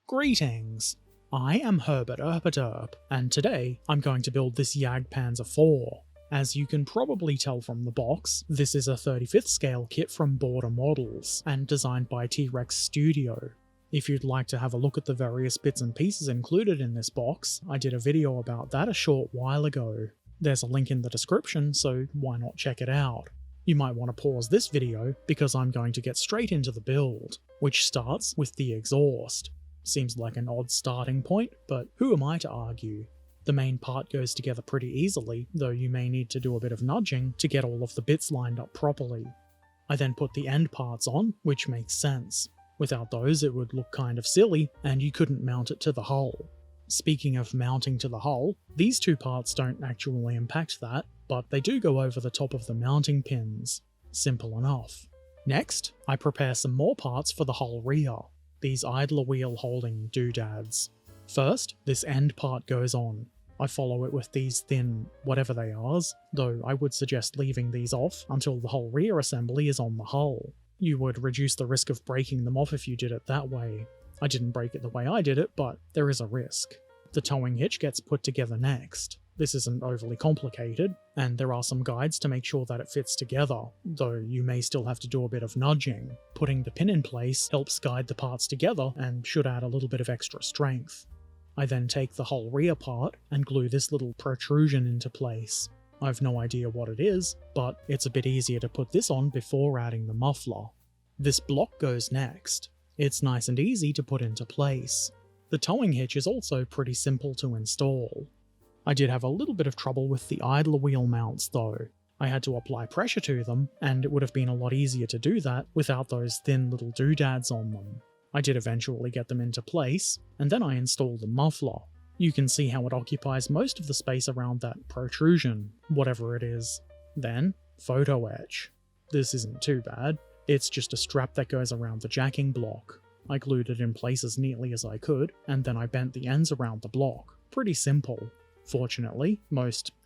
Greetings! I am Herbert Erpaderp, and today I'm going to build this Jagdpanzer 4. As you can probably tell from the box, this is a 35th scale kit from Border Models, and designed by T-Rex Studio. If you'd like to have a look at the various bits and pieces included in this box, I did a video about that a short while ago. There's a link in the description, so why not check it out? You might want to pause this video, because I'm going to get straight into the build, which starts with the exhaust. Seems like an odd starting point, but who am I to argue? The main part goes together pretty easily, though you may need to do a bit of nudging to get all of the bits lined up properly. I then put the end parts on, which makes sense. Without those it would look kind of silly, and you couldn't mount it to the hull. Speaking of mounting to the hull, these two parts don't actually impact that, but they do go over the top of the mounting pins. Simple enough. Next, I prepare some more parts for the hull rear. These idler wheel holding doodads. First, this end part goes on. I follow it with these thin whatever they are, though I would suggest leaving these off until the whole rear assembly is on the hull. You would reduce the risk of breaking them off if you did it that way. I didn't break it the way I did it, but there is a risk. The towing hitch gets put together next. This isn't overly complicated, and there are some guides to make sure that it fits together, though you may still have to do a bit of nudging. Putting the pin in place helps guide the parts together and should add a little bit of extra strength. I then take the whole rear part and glue this little protrusion into place. I've no idea what it is, but it's a bit easier to put this on before adding the muffler. This block goes next. It's nice and easy to put into place. The towing hitch is also pretty simple to install. I did have a little bit of trouble with the idler wheel mounts though. I had to apply pressure to them, and it would have been a lot easier to do that without those thin little doodads on them. I did eventually get them into place, and then I installed the muffler. You can see how it occupies most of the space around that protrusion, whatever it is. Then, photo etch. This isn't too bad. It's just a strap that goes around the jacking block. I glued it in place as neatly as I could, and then I bent the ends around the block. Pretty simple. Fortunately,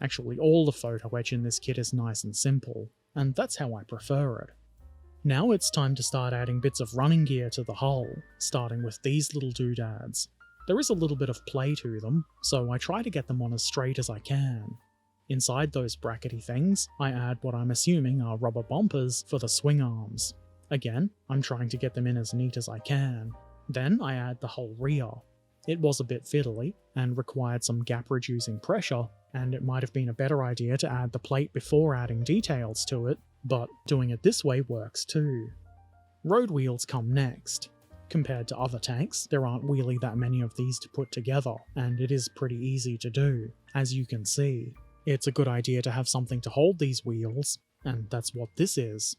actually all the photo etch in this kit is nice and simple, and that's how I prefer it. Now it's time to start adding bits of running gear to the hull, starting with these little doodads. There is a little bit of play to them, so I try to get them on as straight as I can. Inside those brackety things, I add what I'm assuming are rubber bumpers for the swing arms. Again, I'm trying to get them in as neat as I can. Then I add the whole rear. It was a bit fiddly, and required some gap-reducing pressure, and it might have been a better idea to add the plate before adding details to it, but doing it this way works too. Road wheels come next. Compared to other tanks, there aren't really that many of these to put together, and it is pretty easy to do, as you can see. It's a good idea to have something to hold these wheels, and that's what this is.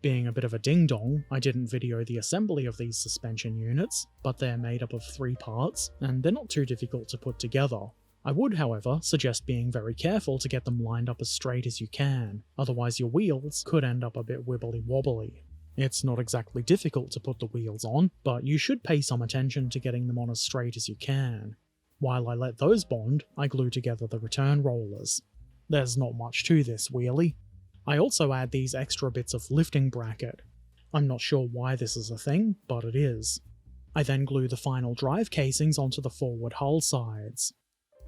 Being a bit of a ding-dong, I didn't video the assembly of these suspension units, but they're made up of 3 parts, and they're not too difficult to put together. I would, however, suggest being very careful to get them lined up as straight as you can, otherwise your wheels could end up a bit wibbly-wobbly. It's not exactly difficult to put the wheels on, but you should pay some attention to getting them on as straight as you can. While I let those bond, I glue together the return rollers. There's not much to this wheelie. I also add these extra bits of lifting bracket. I'm not sure why this is a thing, but it is. I then glue the final drive casings onto the forward hull sides.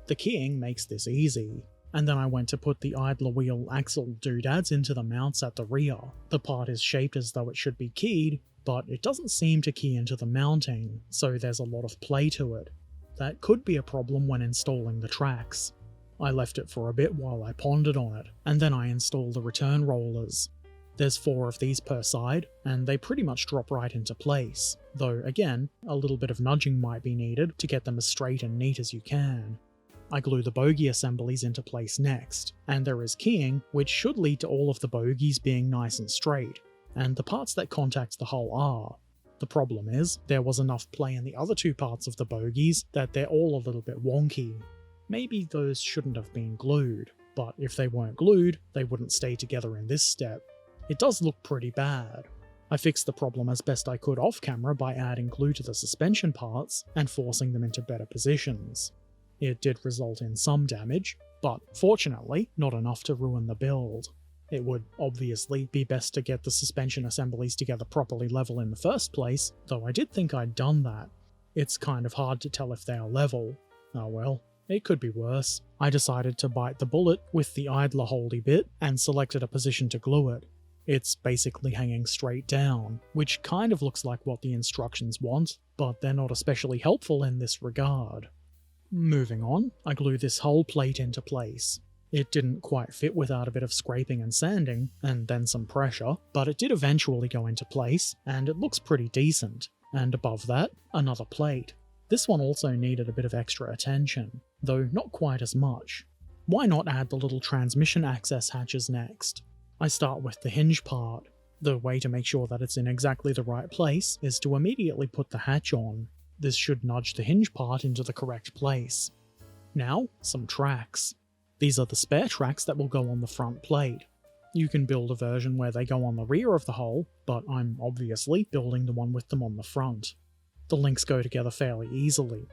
The keying makes this easy, and then I went to put the idler wheel axle doodads into the mounts at the rear. The part is shaped as though it should be keyed, but it doesn't seem to key into the mounting, so there's a lot of play to it. That could be a problem when installing the tracks. I left it for a bit while I pondered on it, and then I installed the return rollers. There's 4 of these per side, and they pretty much drop right into place, though again, a little bit of nudging might be needed to get them as straight and neat as you can. I glue the bogie assemblies into place next, and there is keying, which should lead to all of the bogies being nice and straight, and the parts that contact the hull are. The problem is, there was enough play in the other 2 parts of the bogies that they're all a little bit wonky. Maybe those shouldn't have been glued, but if they weren't glued, they wouldn't stay together in this step. It does look pretty bad. I fixed the problem as best I could off camera by adding glue to the suspension parts and forcing them into better positions. It did result in some damage, but fortunately not enough to ruin the build. It would obviously be best to get the suspension assemblies together properly level in the first place, though I did think I'd done that. It's kind of hard to tell if they are level. Oh well, it could be worse. I decided to bite the bullet with the idler holdy bit and selected a position to glue it. It's basically hanging straight down, which kind of looks like what the instructions want, but they're not especially helpful in this regard. Moving on, I glue this whole plate into place. It didn't quite fit without a bit of scraping and sanding, and then some pressure, but it did eventually go into place, and it looks pretty decent. And above that, another plate. This one also needed a bit of extra attention, though not quite as much. Why not add the little transmission access hatches next? I start with the hinge part. The way to make sure that it's in exactly the right place is to immediately put the hatch on. This should nudge the hinge part into the correct place. Now, some tracks. These are the spare tracks that will go on the front plate. You can build a version where they go on the rear of the hull, but I'm obviously building the one with them on the front. The links go together fairly easily.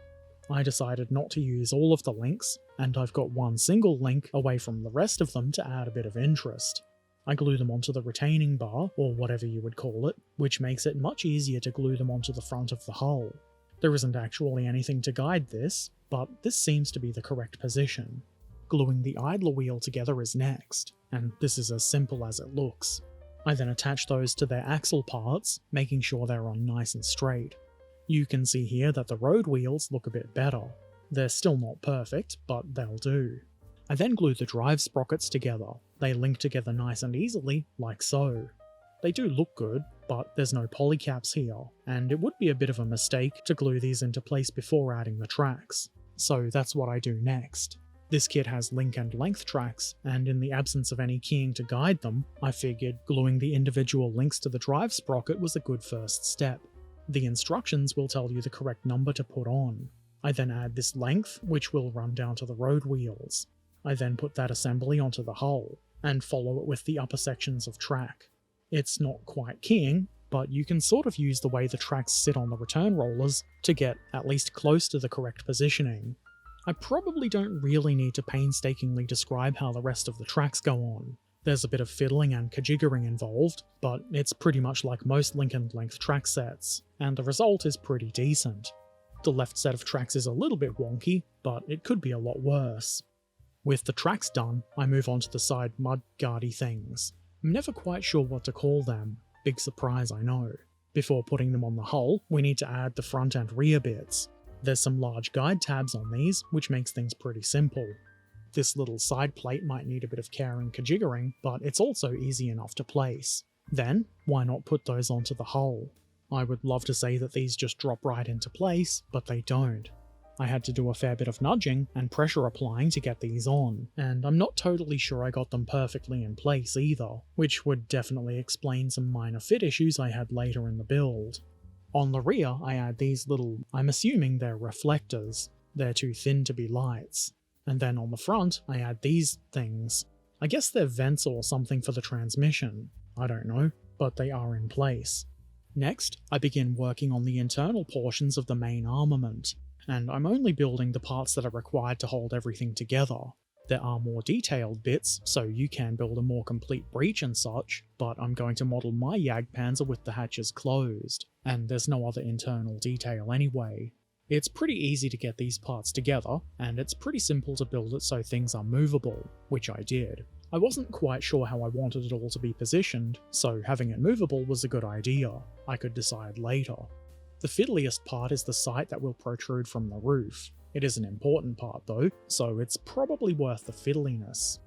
I decided not to use all of the links, and I've got one single link away from the rest of them to add a bit of interest. I glue them onto the retaining bar, or whatever you would call it, which makes it much easier to glue them onto the front of the hull. There isn't actually anything to guide this, but this seems to be the correct position. Gluing the idler wheel together is next, and this is as simple as it looks. I then attach those to their axle parts, making sure they're on nice and straight. You can see here that the road wheels look a bit better. They're still not perfect, but they'll do. I then glue the drive sprockets together. They link together nice and easily, like so. They do look good, but there's no polycaps here, and it would be a bit of a mistake to glue these into place before adding the tracks. So that's what I do next. This kit has link and length tracks, and in the absence of any keying to guide them, I figured gluing the individual links to the drive sprocket was a good first step. The instructions will tell you the correct number to put on. I then add this length, which will run down to the road wheels. I then put that assembly onto the hull, and follow it with the upper sections of track. It's not quite keying, but you can sort of use the way the tracks sit on the return rollers to get at least close to the correct positioning. I probably don't really need to painstakingly describe how the rest of the tracks go on. There's a bit of fiddling and kajiggering involved, but it's pretty much like most link and length track sets, and the result is pretty decent. The left set of tracks is a little bit wonky, but it could be a lot worse. With the tracks done, I move on to the side mudguardy things. I'm never quite sure what to call them. Big surprise, I know. Before putting them on the hull, we need to add the front and rear bits. There's some large guide tabs on these, which makes things pretty simple. This little side plate might need a bit of care and kajiggering, but it's also easy enough to place. Then, why not put those onto the hull? I would love to say that these just drop right into place, but they don't. I had to do a fair bit of nudging and pressure applying to get these on, and I'm not totally sure I got them perfectly in place either, which would definitely explain some minor fit issues I had later in the build. On the rear, I add these little, I'm assuming they're reflectors. They're too thin to be lights. And then on the front, I add these things. I guess they're vents or something for the transmission. I don't know, but they are in place. Next, I begin working on the internal portions of the main armament, and I'm only building the parts that are required to hold everything together. There are more detailed bits, so you can build a more complete breach and such, but I'm going to model my Jagdpanzer with the hatches closed, and there's no other internal detail anyway. It's pretty easy to get these parts together, and it's pretty simple to build it so things are movable, which I did. I wasn't quite sure how I wanted it all to be positioned, so having it movable was a good idea. I could decide later. The fiddliest part is the sight that will protrude from the roof. It is an important part though, so it's probably worth the fiddliness.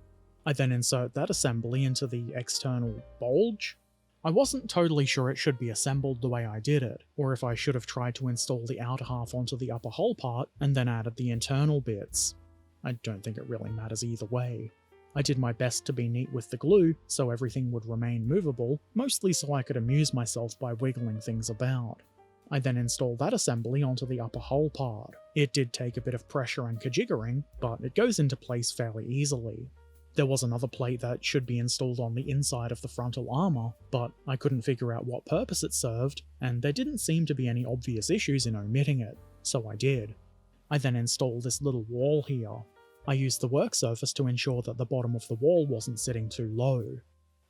I then insert that assembly into the external bulge. I wasn't totally sure it should be assembled the way I did it, or if I should have tried to install the outer half onto the upper hull part and then added the internal bits. I don't think it really matters either way. I did my best to be neat with the glue, so everything would remain movable, mostly so I could amuse myself by wiggling things about. I then installed that assembly onto the upper hull part. It did take a bit of pressure and kajiggering, but it goes into place fairly easily. There was another plate that should be installed on the inside of the frontal armour, but I couldn't figure out what purpose it served, and there didn't seem to be any obvious issues in omitting it, so I did. I then installed this little wall here. I used the work surface to ensure that the bottom of the wall wasn't sitting too low.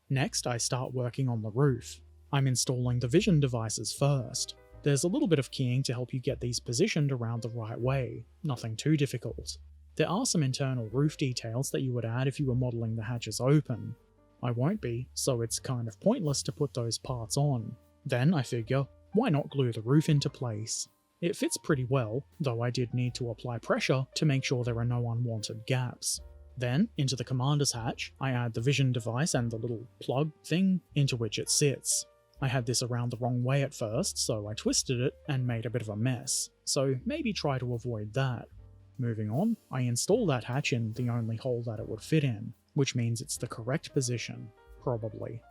Next, I start working on the roof. I'm installing the vision devices first. There's a little bit of keying to help you get these positioned around the right way, nothing too difficult. There are some internal roof details that you would add if you were modelling the hatches open. I won't be, so it's kind of pointless to put those parts on. Then I figure, why not glue the roof into place? It fits pretty well, though I did need to apply pressure to make sure there are no unwanted gaps. Then, into the commander's hatch, I add the vision device and the little plug thing into which it sits. I had this around the wrong way at first, so I twisted it and made a bit of a mess, so maybe try to avoid that. Moving on, I install that hatch in the only hole that it would fit in, which means it's the correct position, probably.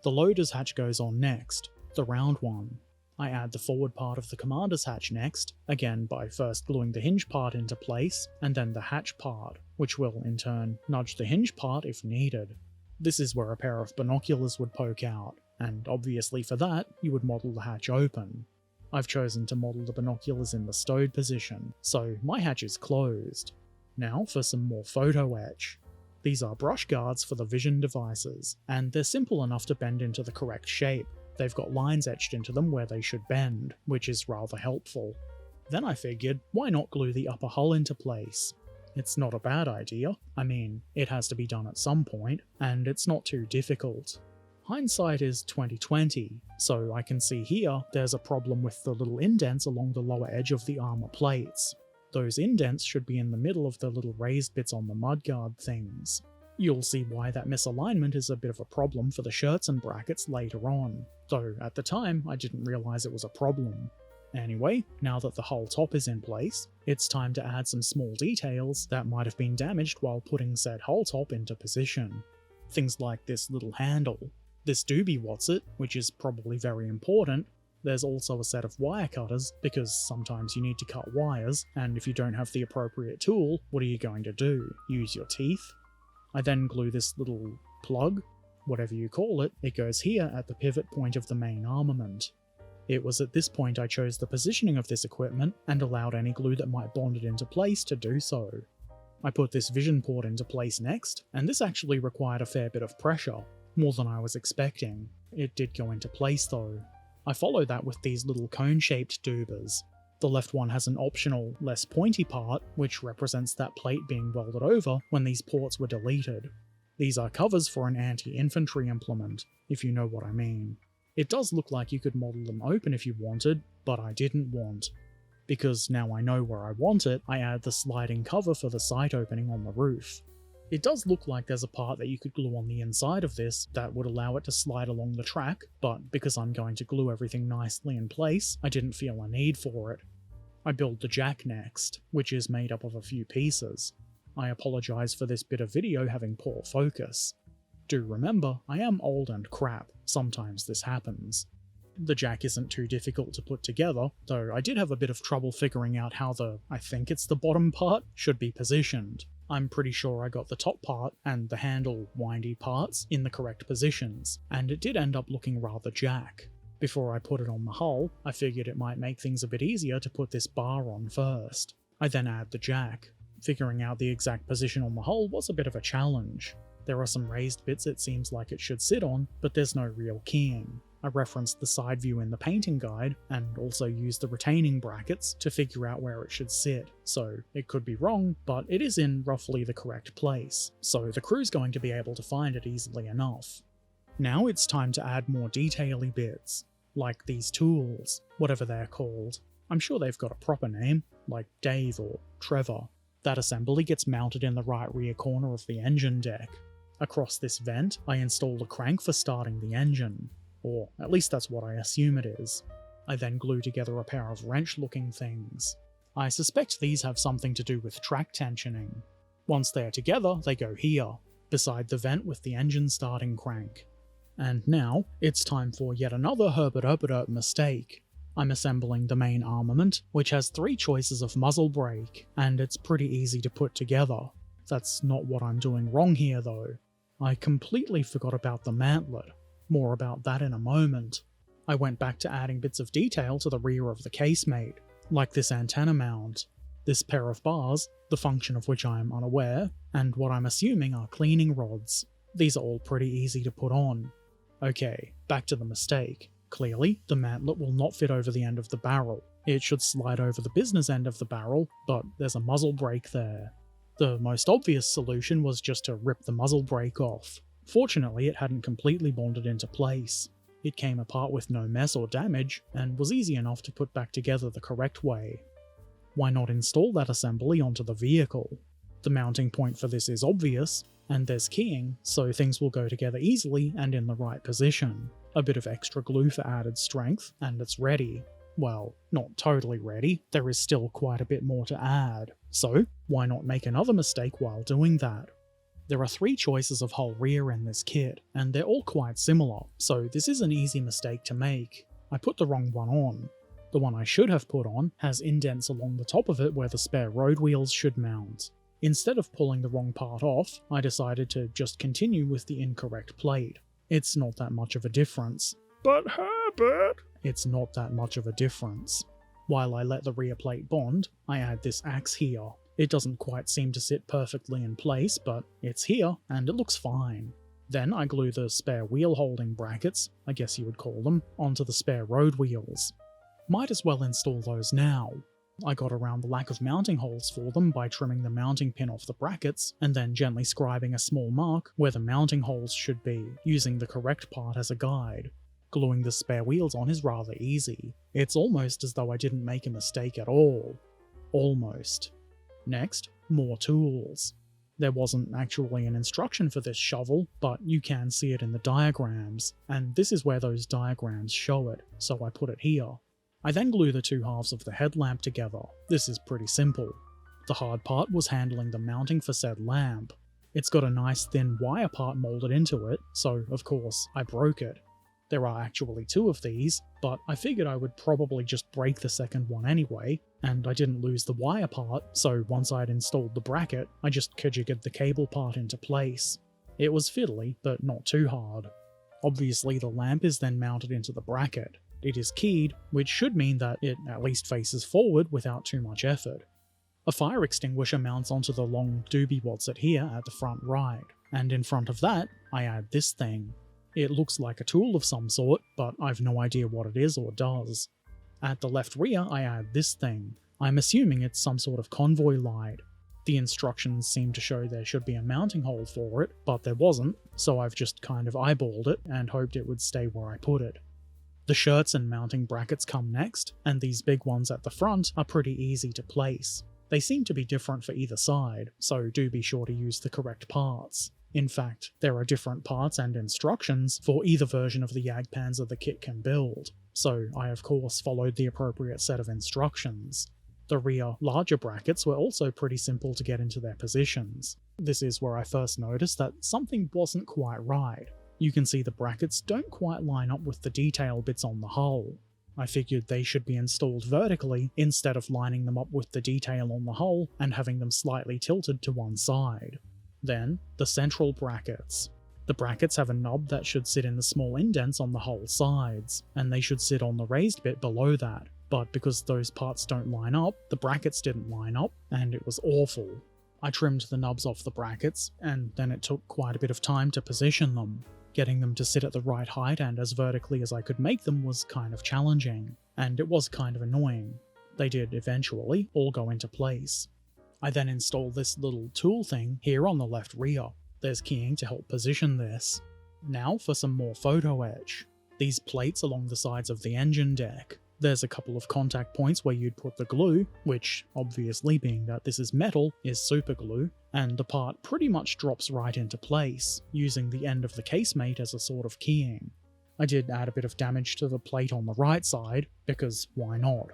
The loader's hatch goes on next, the round one. I add the forward part of the commander's hatch next, again by first gluing the hinge part into place, and then the hatch part, which will in turn nudge the hinge part if needed. This is where a pair of binoculars would poke out, and obviously for that, you would model the hatch open. I've chosen to model the binoculars in the stowed position, so my hatch is closed. Now for some more photo etch. These are brush guards for the vision devices, and they're simple enough to bend into the correct shape. They've got lines etched into them where they should bend, which is rather helpful. Then I figured, why not glue the upper hull into place? It's not a bad idea. I mean, it has to be done at some point, and it's not too difficult. Hindsight is 20/20, so I can see here there's a problem with the little indents along the lower edge of the armor plates. Those indents should be in the middle of the little raised bits on the mudguard things. You'll see why that misalignment is a bit of a problem for the Schurtzen brackets later on, though at the time I didn't realise it was a problem. Anyway, now that the hull top is in place, it's time to add some small details that might have been damaged while putting said hull top into position. Things like this little handle. This doobie what's-it, which is probably very important. There's also a set of wire cutters, because sometimes you need to cut wires, and if you don't have the appropriate tool, what are you going to do? Use your teeth? I then glue this little plug, whatever you call it, it goes here at the pivot point of the main armament. It was at this point I chose the positioning of this equipment and allowed any glue that might bond it into place to do so. I put this vision port into place next, and this actually required a fair bit of pressure, more than I was expecting. It did go into place though. I follow that with these little cone-shaped doobers. The left one has an optional, less pointy part, which represents that plate being welded over when these ports were deleted. These are covers for an anti-infantry implement, if you know what I mean. It does look like you could model them open if you wanted, but I didn't want. Because now I know where I want it, I add the sliding cover for the sight opening on the roof. It does look like there's a part that you could glue on the inside of this that would allow it to slide along the track, but because I'm going to glue everything nicely in place, I didn't feel a need for it. I build the jack next, which is made up of a few pieces. I apologise for this bit of video having poor focus. Do remember, I am old and crap, sometimes this happens. The jack isn't too difficult to put together, though I did have a bit of trouble figuring out how I think it's the bottom part, should be positioned. I'm pretty sure I got the top part and the handle windy parts in the correct positions, and it did end up looking rather jack. Before I put it on the hull, I figured it might make things a bit easier to put this bar on first. I then add the jack. Figuring out the exact position on the hull was a bit of a challenge. There are some raised bits it seems like it should sit on, but there's no real keying. I referenced the side view in the painting guide, and also used the retaining brackets to figure out where it should sit, so it could be wrong, but it is in roughly the correct place, so the crew's going to be able to find it easily enough. Now it's time to add more detail-y bits, like these tools, whatever they're called. I'm sure they've got a proper name, like Dave or Trevor. That assembly gets mounted in the right rear corner of the engine deck. Across this vent, I install a crank for starting the engine. Or at least that's what I assume it is. I then glue together a pair of wrench-looking things. I suspect these have something to do with track tensioning. Once they're together, they go here, beside the vent with the engine starting crank. And now, it's time for yet another Herbert Erpaderp mistake. I'm assembling the main armament, which has 3 choices of muzzle brake, and it's pretty easy to put together. That's not what I'm doing wrong here though. I completely forgot about the mantlet. More about that in a moment. I went back to adding bits of detail to the rear of the casemate, like this antenna mount, this pair of bars, the function of which I am unaware, and what I'm assuming are cleaning rods. These are all pretty easy to put on. Okay, back to the mistake. Clearly, the mantlet will not fit over the end of the barrel. It should slide over the business end of the barrel, but there's a muzzle brake there. The most obvious solution was just to rip the muzzle brake off. Fortunately, it hadn't completely bonded into place. It came apart with no mess or damage, and was easy enough to put back together the correct way. Why not install that assembly onto the vehicle? The mounting point for this is obvious, and there's keying, so things will go together easily and in the right position. A bit of extra glue for added strength, and it's ready. Well, not totally ready, there is still quite a bit more to add. So, why not make another mistake while doing that? There are 3 choices of hull rear in this kit, and they're all quite similar, so this is an easy mistake to make. I put the wrong one on. The one I should have put on has indents along the top of it where the spare road wheels should mount. Instead of pulling the wrong part off, I decided to just continue with the incorrect plate. It's not that much of a difference. But Herbert! It's not that much of a difference. While I let the rear plate bond, I add this axe here. It doesn't quite seem to sit perfectly in place, but it's here, and it looks fine. Then I glue the spare wheel holding brackets, I guess you would call them, onto the spare road wheels. Might as well install those now. I got around the lack of mounting holes for them by trimming the mounting pin off the brackets, and then gently scribing a small mark where the mounting holes should be, using the correct part as a guide. Gluing the spare wheels on is rather easy. It's almost as though I didn't make a mistake at all. Almost. Next, more tools. There wasn't actually an instruction for this shovel, but you can see it in the diagrams, and this is where those diagrams show it, so I put it here. I then glue the 2 halves of the headlamp together. This is pretty simple. The hard part was handling the mounting for said lamp. It's got a nice thin wire part molded into it, so of course I broke it. There are actually 2 of these, but I figured I would probably just break the second one anyway, and I didn't lose the wire part, so once I'd installed the bracket, I just kajiggered the cable part into place. It was fiddly, but not too hard. Obviously the lamp is then mounted into the bracket. It is keyed, which should mean that it at least faces forward without too much effort. A fire extinguisher mounts onto the long doobie what's-it here at the front right, and in front of that, I add this thing. It looks like a tool of some sort, but I've no idea what it is or does. At the left rear, I add this thing. I'm assuming it's some sort of convoy light. The instructions seem to show there should be a mounting hole for it, but there wasn't, so I've just kind of eyeballed it and hoped it would stay where I put it. The Schurtzen mounting brackets come next, and these big ones at the front are pretty easy to place. They seem to be different for either side, so do be sure to use the correct parts. In fact, there are different parts and instructions for either version of the Jagdpanzer the kit can build, so I of course followed the appropriate set of instructions. The rear, larger brackets were also pretty simple to get into their positions. This is where I first noticed that something wasn't quite right. You can see the brackets don't quite line up with the detail bits on the hull. I figured they should be installed vertically instead of lining them up with the detail on the hull and having them slightly tilted to one side. Then, the central brackets. The brackets have a knob that should sit in the small indents on the hull sides, and they should sit on the raised bit below that, but because those parts don't line up, the brackets didn't line up, and it was awful. I trimmed the nubs off the brackets, and then it took quite a bit of time to position them. Getting them to sit at the right height and as vertically as I could make them was kind of challenging, and it was kind of annoying. They did eventually all go into place. I then installed this little tool thing here on the left rear. There's keying to help position this. Now for some more photo etch. These plates along the sides of the engine deck. There's a couple of contact points where you'd put the glue, which, obviously being that this is metal, is super glue, and the part pretty much drops right into place, using the end of the casemate as a sort of keying. I did add a bit of damage to the plate on the right side, because why not?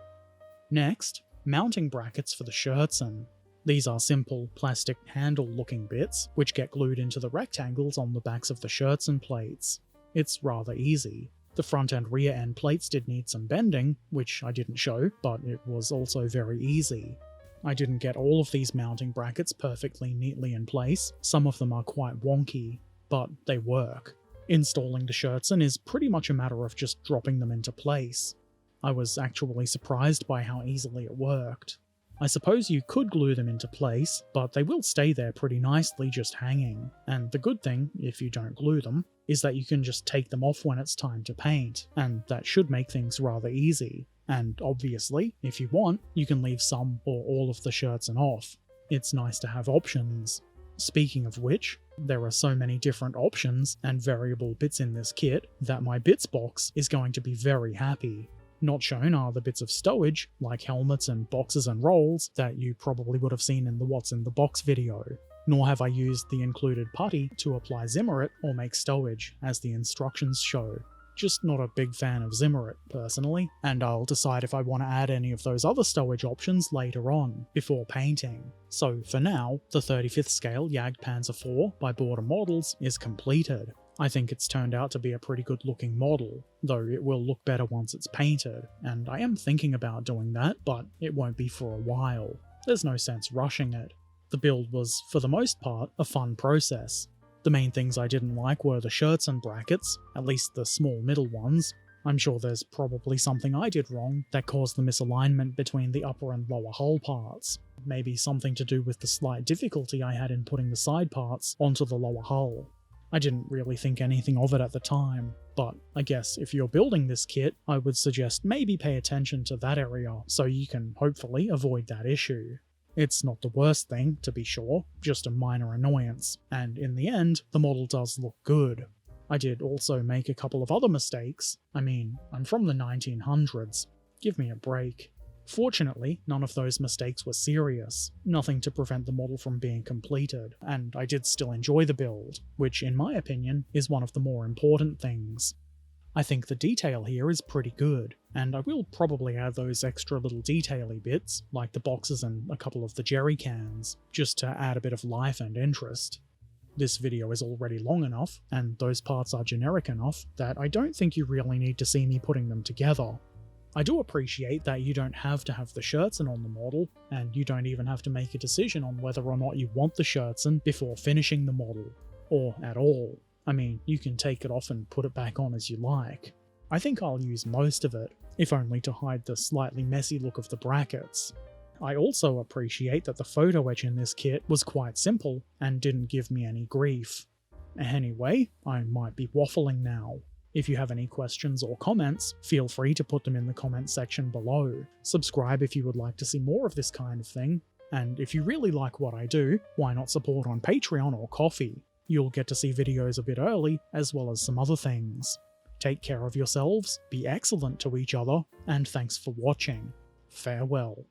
Next, mounting brackets for the Schurtzen. These are simple, plastic handle-looking bits, which get glued into the rectangles on the backs of the Schurtzen plates. It's rather easy. The front and rear end plates did need some bending, which I didn't show, but it was also very easy. I didn't get all of these mounting brackets perfectly neatly in place, some of them are quite wonky, but they work. Installing the Schurtzen is pretty much a matter of just dropping them into place. I was actually surprised by how easily it worked. I suppose you could glue them into place, but they will stay there pretty nicely just hanging. And the good thing, if you don't glue them, is that you can just take them off when it's time to paint, and that should make things rather easy. And obviously, if you want, you can leave some or all of the Schurtzen off. It's nice to have options. Speaking of which, there are so many different options and variable bits in this kit that my bits box is going to be very happy. Not shown are the bits of stowage, like helmets and boxes and rolls, that you probably would have seen in the What's in the Box video. Nor have I used the included putty to apply Zimmerit or make stowage, as the instructions show. Just not a big fan of Zimmerit, personally, and I'll decide if I want to add any of those other stowage options later on, before painting. So for now, the 35th scale Jagdpanzer 4 by Border Models is completed. I think it's turned out to be a pretty good looking model, though it will look better once it's painted, and I am thinking about doing that, but it won't be for a while. There's no sense rushing it. The build was, for the most part, a fun process. The main things I didn't like were the Schurtzen brackets, at least the small middle ones. I'm sure there's probably something I did wrong that caused the misalignment between the upper and lower hull parts. Maybe something to do with the slight difficulty I had in putting the side parts onto the lower hull. I didn't really think anything of it at the time, but I guess if you're building this kit, I would suggest maybe pay attention to that area so you can hopefully avoid that issue. It's not the worst thing, to be sure, just a minor annoyance, and in the end, the model does look good. I did also make a couple of other mistakes. I mean, I'm from the 1900s. Give me a break. Fortunately, none of those mistakes were serious, nothing to prevent the model from being completed, and I did still enjoy the build, which in my opinion is one of the more important things. I think the detail here is pretty good, and I will probably add those extra little detaily bits, like the boxes and a couple of the jerry cans, just to add a bit of life and interest. This video is already long enough, and those parts are generic enough, that I don't think you really need to see me putting them together. I do appreciate that you don't have to have the Schurtzen on the model, and you don't even have to make a decision on whether or not you want the Schurtzen before finishing the model, or at all. I mean, you can take it off and put it back on as you like. I think I'll use most of it, if only to hide the slightly messy look of the brackets. I also appreciate that the photo etch in this kit was quite simple and didn't give me any grief. Anyway, I might be waffling now. If you have any questions or comments, feel free to put them in the comments section below. Subscribe if you would like to see more of this kind of thing, and if you really like what I do, why not support on Patreon or Ko-fi? You'll get to see videos a bit early, as well as some other things. Take care of yourselves, be excellent to each other, and thanks for watching. Farewell.